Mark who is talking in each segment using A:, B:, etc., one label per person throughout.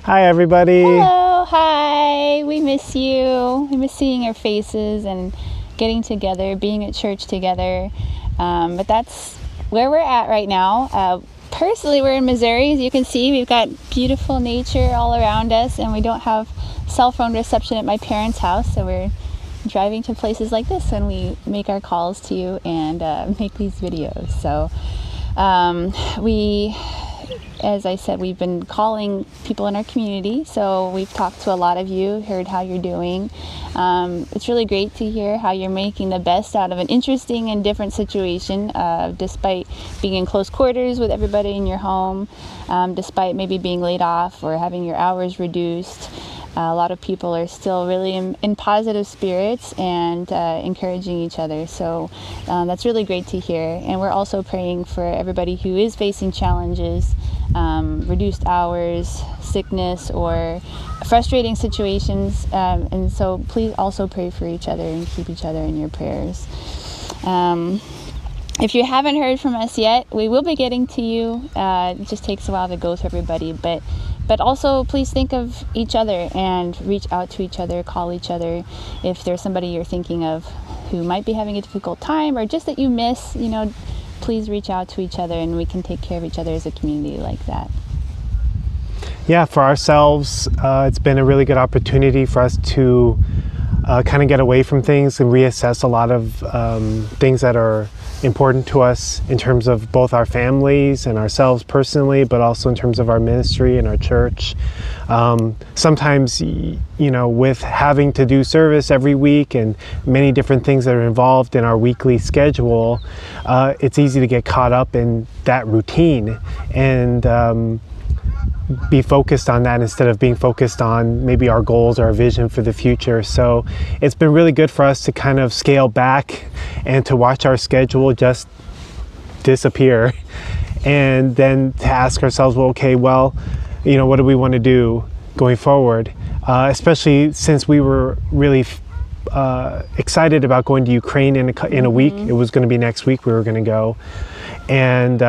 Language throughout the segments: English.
A: Hi, everybody.
B: Hello, hi. We miss you. We miss seeing your faces and getting together, being at church together. But that's where we're at right now. Personally, we're in Missouri. As you can see, we've got beautiful nature all around us, and we don't have cell phone reception at my parents' house, so we're driving to places like this when we make our calls to you and make these videos. So as I said, we've been calling people in our community, so we've talked to a lot of you, heard how you're doing. It's really great to hear how you're making the best out of an interesting and different situation, despite being in close quarters with everybody in your home, despite maybe being laid off or having your hours reduced. A lot of people are still really in positive spirits and encouraging each other. So that's really great to hear. And we're also praying for everybody who is facing challenges, reduced hours, sickness, or frustrating situations. And so please also pray for each other and keep each other in your prayers. If you haven't heard from us yet, we will be getting to you. It just takes a while to go to everybody, but also please think of each other and reach out to each other, call each other. If there's somebody you're thinking of who might be having a difficult time or just that you miss, please reach out to each other and we can take care of each other as a community like that.
A: Yeah, for ourselves, it's been a really good opportunity for us to kind of get away from things and reassess a lot of things that are important to us in terms of both our families and ourselves personally, but also in terms of our ministry and our church. Sometimes, with having to do service every week and many different things that are involved in our weekly schedule, it's easy to get caught up in that routine and be focused on that instead of being focused on maybe our goals or our vision for the future. So it's been really good for us to kind of scale back and to watch our schedule just disappear and then to ask ourselves, what do we want to do going forward? Especially since we were really excited about going to Ukraine in a week. It was going to be next week we were going to go. And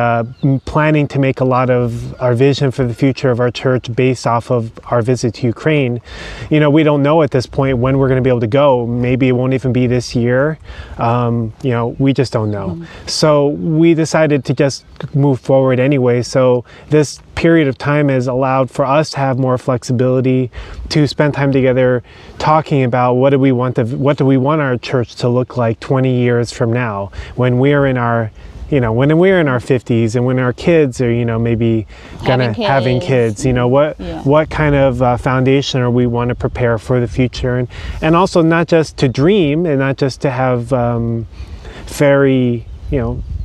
A: planning to make a lot of our vision for the future of our church based off of our visit to Ukraine. We don't know at this point when we're going to be able to go. Maybe it won't even be this year. We just don't know. So we decided to just move forward anyway. So this period of time has allowed for us to have more flexibility to spend time together talking about what do we want our church to look like 20 years from now when we're in our when we're in our 50s and when our kids are, maybe having kids, what kind of foundation are we want to prepare for the future, and also not just to dream and not just to have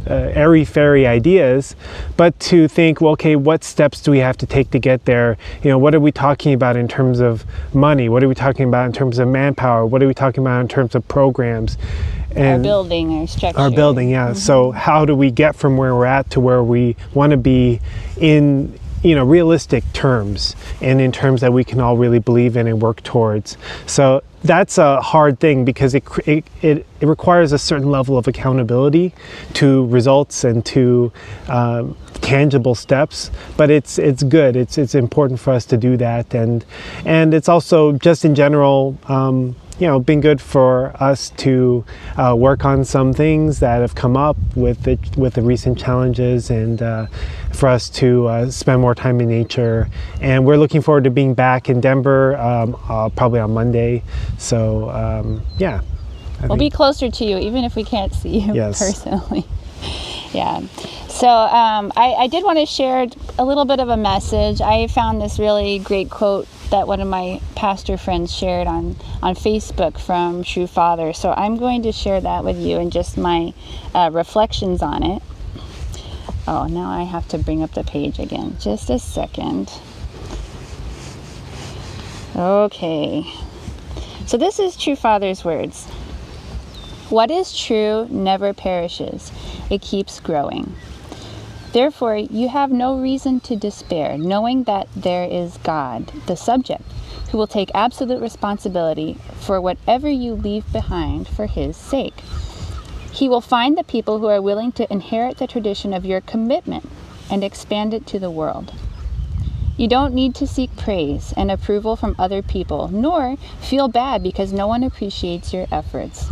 A: airy-fairy ideas, but to think, what steps do we have to take to get there? What are we talking about in terms of money? What are we talking about in terms of manpower? What are we talking about in terms of programs?
B: And our building, our structure.
A: Our building, yeah. So how do we get from where we're at to where we want to be in, realistic terms and in terms that we can all really believe in and work towards? So that's a hard thing because it requires a certain level of accountability to results and to tangible steps, but it's good. It's important for us to do that, and it's also just in general been good for us to work on some things that have come up with the recent challenges, and for us to spend more time in nature. And we're looking forward to being back in Denver probably on Monday. So
B: We'll be closer to you, even if we can't see you personally. Yeah. So I did want to share a little bit of a message. I found this really great quote that one of my pastor friends shared on Facebook from True Father. So I'm going to share that with you and just my reflections on it. Oh, now I have to bring up the page again. Just a second. Okay. So this is True Father's words. What is true never perishes. It keeps growing. Therefore, you have no reason to despair, knowing that there is God, the subject, who will take absolute responsibility for whatever you leave behind for His sake. He will find the people who are willing to inherit the tradition of your commitment and expand it to the world. You don't need to seek praise and approval from other people, nor feel bad because no one appreciates your efforts.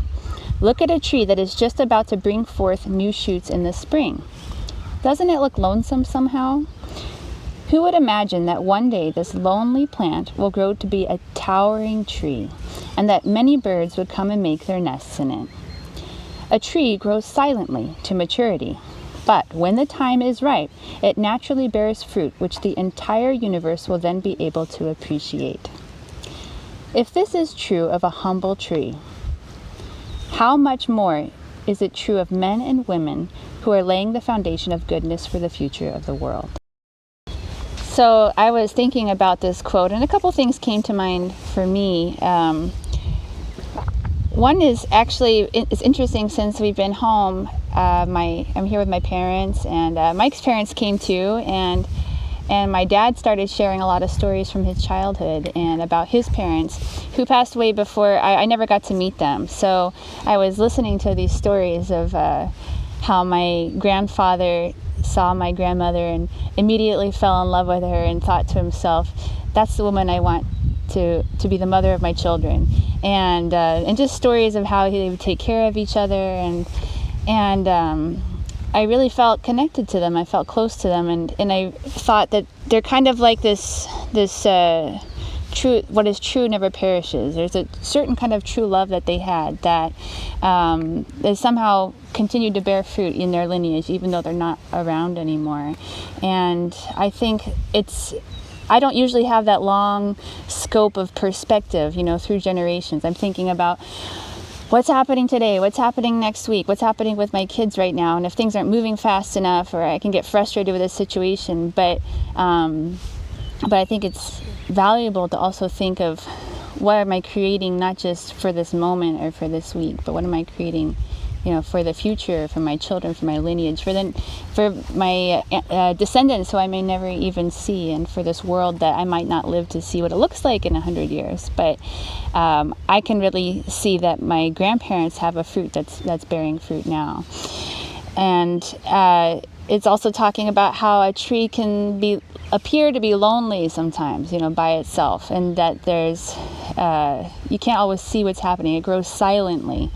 B: Look at a tree that is just about to bring forth new shoots in the spring. Doesn't it look lonesome somehow? Who would imagine that one day this lonely plant will grow to be a towering tree, and that many birds would come and make their nests in it? A tree grows silently to maturity, but when the time is ripe, it naturally bears fruit which the entire universe will then be able to appreciate. If this is true of a humble tree, how much more is it true of men and women who are laying the foundation of goodness for the future of the world? So I was thinking about this quote, and a couple things came to mind for me. One is actually, it's interesting since we've been home. I'm here with my parents, and Mike's parents came too, and my dad started sharing a lot of stories from his childhood and about his parents who passed away before I never got to meet them. So I was listening to these stories of how my grandfather saw my grandmother and immediately fell in love with her and thought to himself, that's the woman I want to be the mother of my children. And just stories of how they would take care of each other, and I really felt connected to them. I felt close to them, and I thought that they're kind of like this true, what is true never perishes. There's a certain kind of true love that they had that they somehow continued to bear fruit in their lineage, even though they're not around anymore. And I think I don't usually have that long scope of perspective, through generations. I'm thinking about what's happening today, what's happening next week, what's happening with my kids right now, and if things aren't moving fast enough, or I can get frustrated with a situation. But I think it's valuable to also think of what am I creating, not just for this moment or for this week, but what am I creating, for the future, for my children, for my lineage, for my descendants who I may never even see, and for this world that I might not live to see what it looks like in 100 years. But I can really see that my grandparents have a fruit that's bearing fruit now. And it's also talking about how a tree can appear to be lonely sometimes, by itself, and that there's you can't always see what's happening. It grows silently.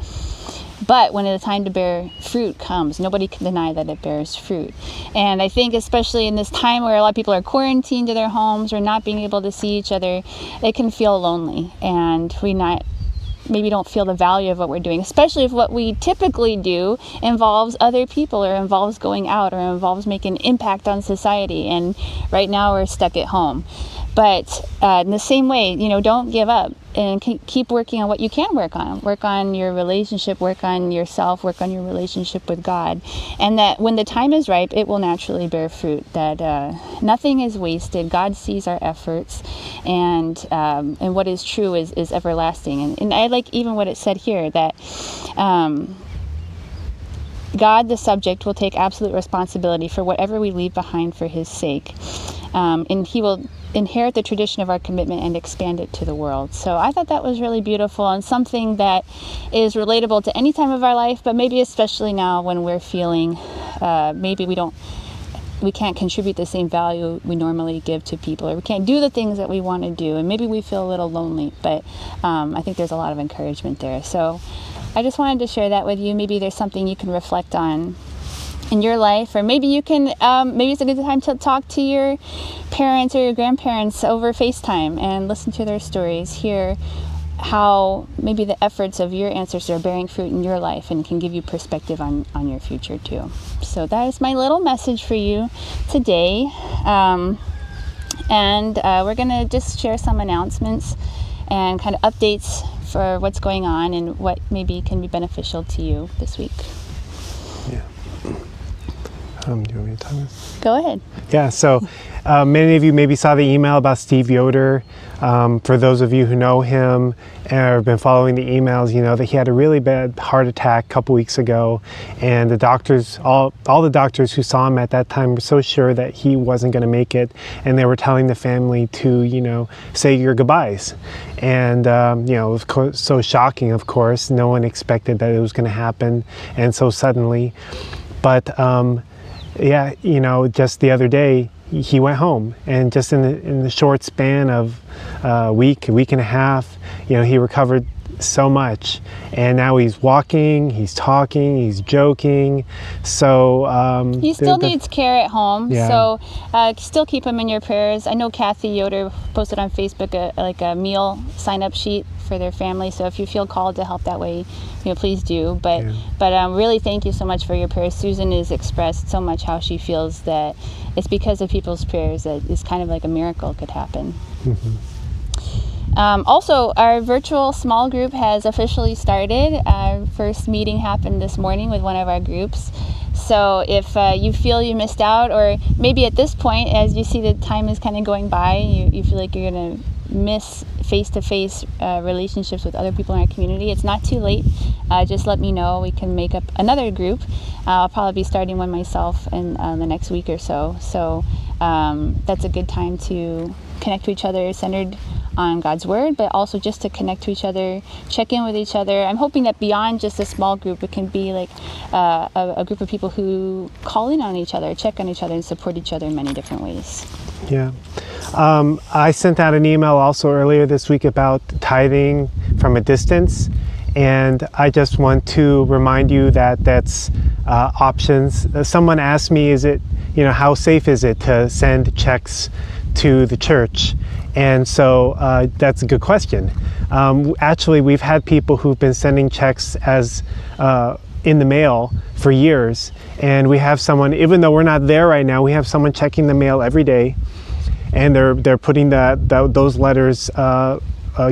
B: But when the time to bear fruit comes, nobody can deny that it bears fruit. And I think especially in this time where a lot of people are quarantined to their homes or not being able to see each other, it can feel lonely, and maybe don't feel the value of what we're doing, especially if what we typically do involves other people, or involves going out, or involves making an impact on society. And right now we're stuck at home. But in the same way, don't give up, and keep working on what you can work on. Work on your relationship, work on yourself, work on your relationship with God. And that when the time is ripe, it will naturally bear fruit. That nothing is wasted. God sees our efforts, and what is true is everlasting. And I like even what it said here, that God, the subject, will take absolute responsibility for whatever we leave behind for his sake. And he will inherit the tradition of our commitment and expand it to the world. So I thought that was really beautiful, and something that is relatable to any time of our life, but maybe especially now when we're feeling maybe we can't contribute the same value we normally give to people, or we can't do the things that we want to do, and maybe we feel a little lonely. But I think there's a lot of encouragement there. So I just wanted to share that with you. Maybe there's something you can reflect on in your life, or maybe you can maybe it's a good time to talk to your parents or your grandparents over FaceTime and listen to their stories, hear how maybe the efforts of your ancestors are bearing fruit in your life, and can give you perspective on your future too. So that is my little message for you today. And we're gonna just share some announcements and kind of updates for what's going on and what maybe can be beneficial to you this week.
A: Yeah. Do you want me to talk about this?
B: Go ahead.
A: Yeah, so many of you maybe saw the email about Steve Yoder. For those of you who know him or have been following the emails, you know that he had a really bad heart attack a couple weeks ago, and the doctors, all the doctors who saw him at that time were so sure that he wasn't going to make it, and they were telling the family to, say your goodbyes. And, it was so shocking, of course. No one expected that it was going to happen, and so suddenly. But, just the other day, he went home, and just in the short span of a week and a half, he recovered so much, and now he's walking, he's talking, he's joking. So
B: he still needs care at home.
A: Yeah.
B: So still keep him in your prayers. I know Kathy Yoder posted on Facebook a meal sign-up sheet for their family. So if you feel called to help that way, please do. But really, thank you so much for your prayers. Susan has expressed so much how she feels that it's because of people's prayers that it's kind of like a miracle could happen. Also, our virtual small group has officially started. Our first meeting happened this morning with one of our groups. So if you feel you missed out, or maybe at this point, as you see the time is kind of going by, you feel like you're going to miss face-to-face relationships with other people in our community, it's not too late. Just let me know. We can make up another group. I'll probably be starting one myself in the next week or so. So that's a good time to connect to each other, centered on God's Word, but also just to connect to each other, check in with each other. I'm hoping that beyond just a small group, it can be like a group of people who call in on each other, check on each other, and support each other in many different ways.
A: Yeah. I sent out an email also earlier this week about tithing from a distance, and I just want to remind you that that's options. Someone asked me, how safe is it to send checks to the church? And so that's a good question. Actually, we've had people who've been sending checks as in the mail for years, and we have someone, even though we're not there right now, we have someone checking the mail every day, and they're putting those letters,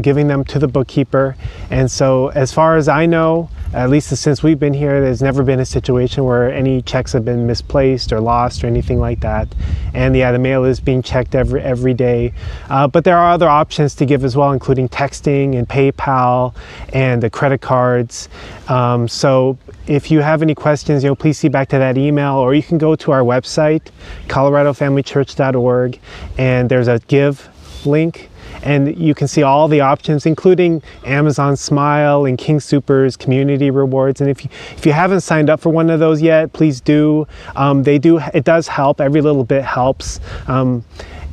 A: giving them to the bookkeeper. And so, as far as I know, at least since we've been here, there's never been a situation where any checks have been misplaced or lost or anything like that. And the mail is being checked every day. But there are other options to give as well, including texting and PayPal and the credit cards. So if you have any questions, please see back to that email, or you can go to our website, coloradofamilychurch.org, and there's a give link. And you can see all the options, including Amazon Smile and King Soopers community rewards. And if you haven't signed up for one of those yet, please do. It does help. Every little bit helps. And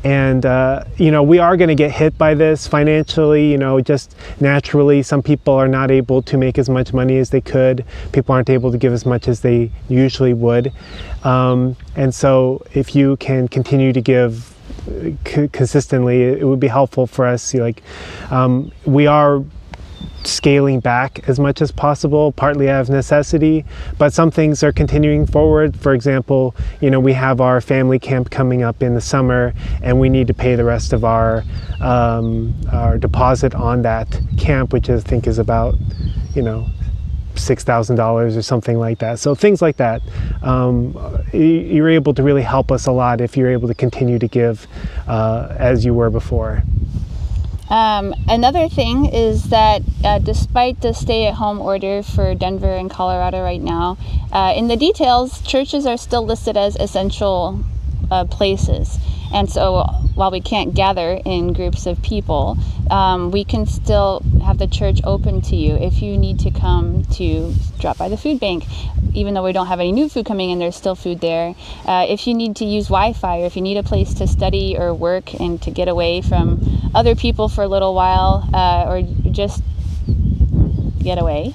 A: we are going to get hit by this financially. Just naturally, some people are not able to make as much money as they could. People aren't able to give as much as they usually would. And so if you can continue to give consistently, it would be helpful for us. We are scaling back as much as possible, partly out of necessity, but some things are continuing forward. For example, we have our family camp coming up in the summer, and we need to pay the rest of our deposit on that camp, which I think is about $6,000 or something like that. So things like that, you're able to really help us a lot if you're able to continue to give as you were before.
B: Another thing is that despite the stay-at-home order for Denver and Colorado right now, in the details, churches are still listed as essential places. And so while we can't gather in groups of people, we can still have the church open to you if you need to come to drop by the food bank. Even though we don't have any new food coming in, there's still food there. If you need to use Wi-Fi, or if you need a place to study or work and to get away from other people for a little while, or just get away,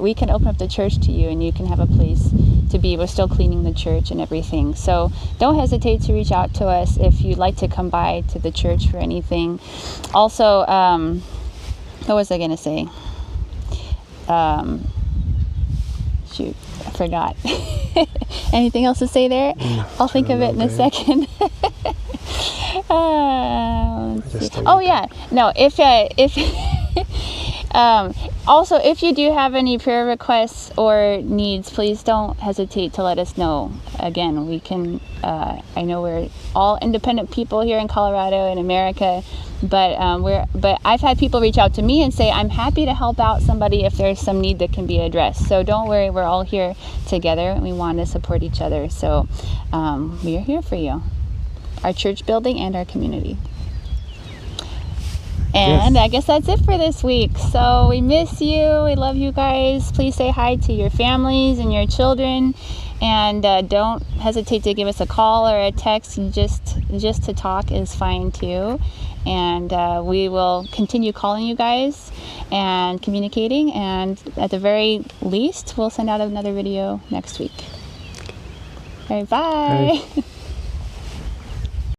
B: we can open up the church to you, and you can have a place to be. We're still cleaning the church and everything. So don't hesitate to reach out to us if you'd like to come by to the church for anything. Also, what was I going to say? Shoot, I forgot. Anything else to say there? I'll think of it in a second. Also, if you do have any prayer requests or needs, please don't hesitate to let us know. Again, we can, I know we're all independent people here in Colorado and America, but I've had people reach out to me and say, I'm happy to help out somebody if there's some need that can be addressed. So don't worry, we're all here together, and we want to support each other. So we are here for you, our church building and our community. And yes. I guess that's it for this week. So we miss you. We love you guys. Please say hi to your families and your children. And don't hesitate to give us a call or a text. Just to talk is fine too. And we will continue calling you guys and communicating. And at the very least, we'll send out another video next week. All right, bye.
A: Bye.